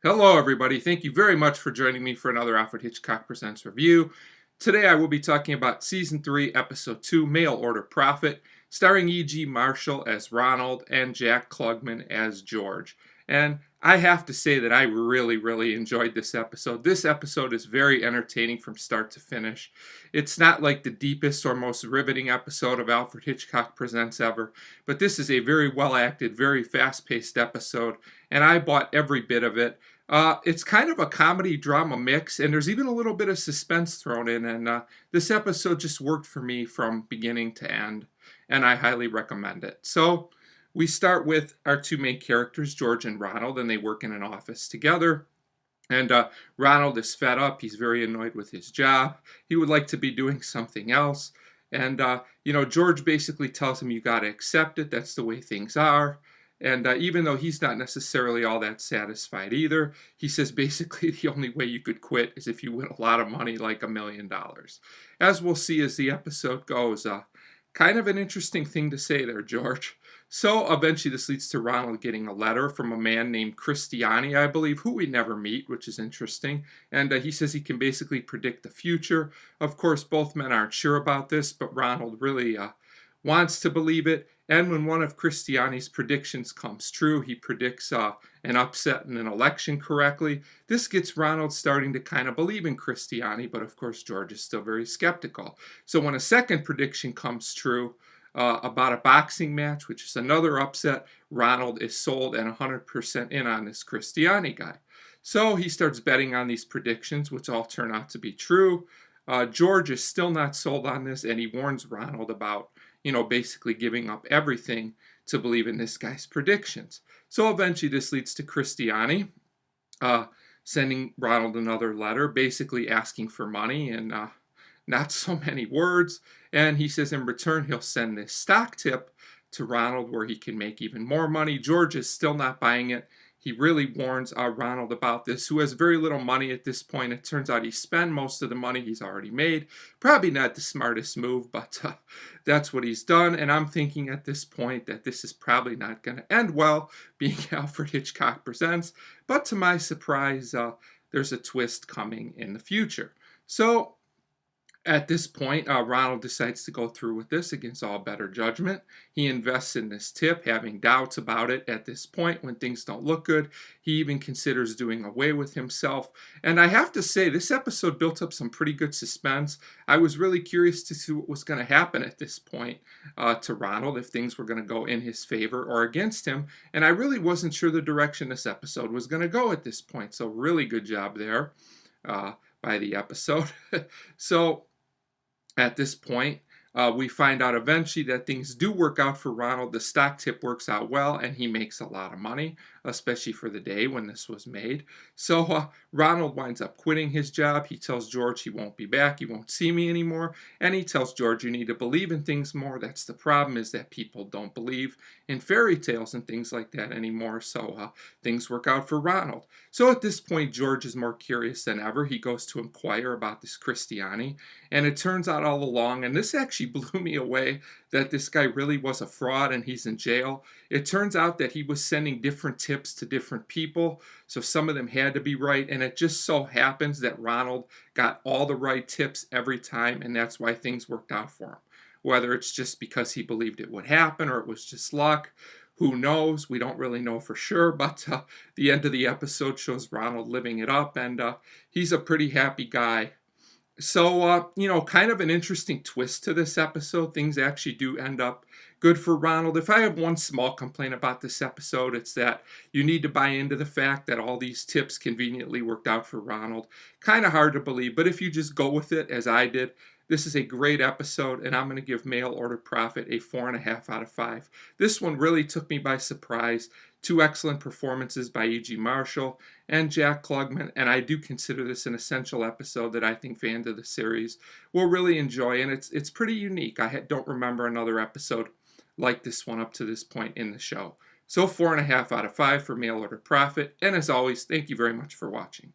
Hello, everybody. Thank you very much for joining me for another Alfred Hitchcock Presents review. Today I will be talking about Season 3, Episode 2, Mail Order Prophet, starring E.G. Marshall as Ronald and Jack Klugman as George. And I have to say that I really enjoyed this episode. This episode is very entertaining from start to finish. It's not like the deepest or most riveting episode of Alfred Hitchcock Presents ever, but this is a very well acted, very fast paced episode, and I bought every bit of it. It's kind of a comedy drama mix, and there's even a little bit of suspense thrown in. And this episode just worked for me from beginning to end, and I highly recommend it. So, we start with our two main characters, George and Ronald, and they work in an office together. And Ronald is fed up. He's very annoyed with his job. He would like to be doing something else. And, George basically tells him, you got to accept it. That's the way things are. And even though he's not necessarily all that satisfied either, he says basically the only way you could quit is if you win a lot of money, like $1 million. As we'll see as the episode goes, kind of an interesting thing to say there, George. So eventually this leads to Ronald getting a letter from a man named Christiani, I believe, who we never meet, which is interesting. And he says he can basically predict the future. Of course, both men aren't sure about this, but Ronald really wants to believe it. And when one of Christiani's predictions comes true, he predicts an upset in an election correctly. This gets Ronald starting to kind of believe in Christiani, but of course George is still very skeptical. So when a second prediction comes true about a boxing match, which is another upset, Ronald is sold and 100% in on this Christiani guy. So he starts betting on these predictions, which all turn out to be true. George is still not sold on this, and he warns Ronald about basically giving up everything to believe in this guy's predictions. So eventually this leads to Christiani sending Ronald another letter, basically asking for money and not so many words. And he says in return he'll send this stock tip to Ronald where he can make even more money. George is still not buying it. He really warns Ronald about this, who has very little money at this point. It turns out he spent most of the money he's already made. Probably not the smartest move, but that's what he's done. And I'm thinking at this point that this is probably not going to end well, being Alfred Hitchcock Presents. But to my surprise, there's a twist coming in the future. So at this point, Ronald decides to go through with this against all better judgment. He invests in this tip, having doubts about it at this point when things don't look good. He even considers doing away with himself. And I have to say, this episode built up some pretty good suspense. I was really curious to see what was going to happen at this point to Ronald, if things were going to go in his favor or against him. And I really wasn't sure the direction this episode was going to go at this point. So really good job there by the episode. So at this point, we find out eventually that things do work out for Ronald. The stock tip works out well, and he makes a lot of money, especially for the day when this was made. So Ronald winds up quitting his job. He tells George he won't be back, he won't see me anymore, and he tells George you need to believe in things more. That's the problem, is that people don't believe in fairy tales and things like that anymore. So things work out for Ronald. So at this point, George is more curious than ever. He goes to inquire about this Christiani, and it turns out all along, and this actually blew me away, that this guy really was a fraud and he's in jail. It turns out that he was sending different tips to different people, so some of them had to be right, and it just so happens that Ronald got all the right tips every time, and that's why things worked out for him. Whether it's just because he believed it would happen or it was just luck, who knows? We don't really know for sure, but the end of the episode shows Ronald living it up, and he's a pretty happy guy. So, kind of an interesting twist to this episode. Things actually do end up good for Ronald. If I have one small complaint about this episode, it's that you need to buy into the fact that all these tips conveniently worked out for Ronald. Kind of hard to believe, but if you just go with it, as I did, this is a great episode, and I'm going to give Mail Order Prophet a 4.5 out of 5. This one really took me by surprise. Two excellent performances by E.G. Marshall and Jack Klugman, and I do consider this an essential episode that I think fans of the series will really enjoy, and it's pretty unique. I don't remember another episode like this one up to this point in the show. So 4.5 out of 5 for Mail Order Prophet, and as always, thank you very much for watching.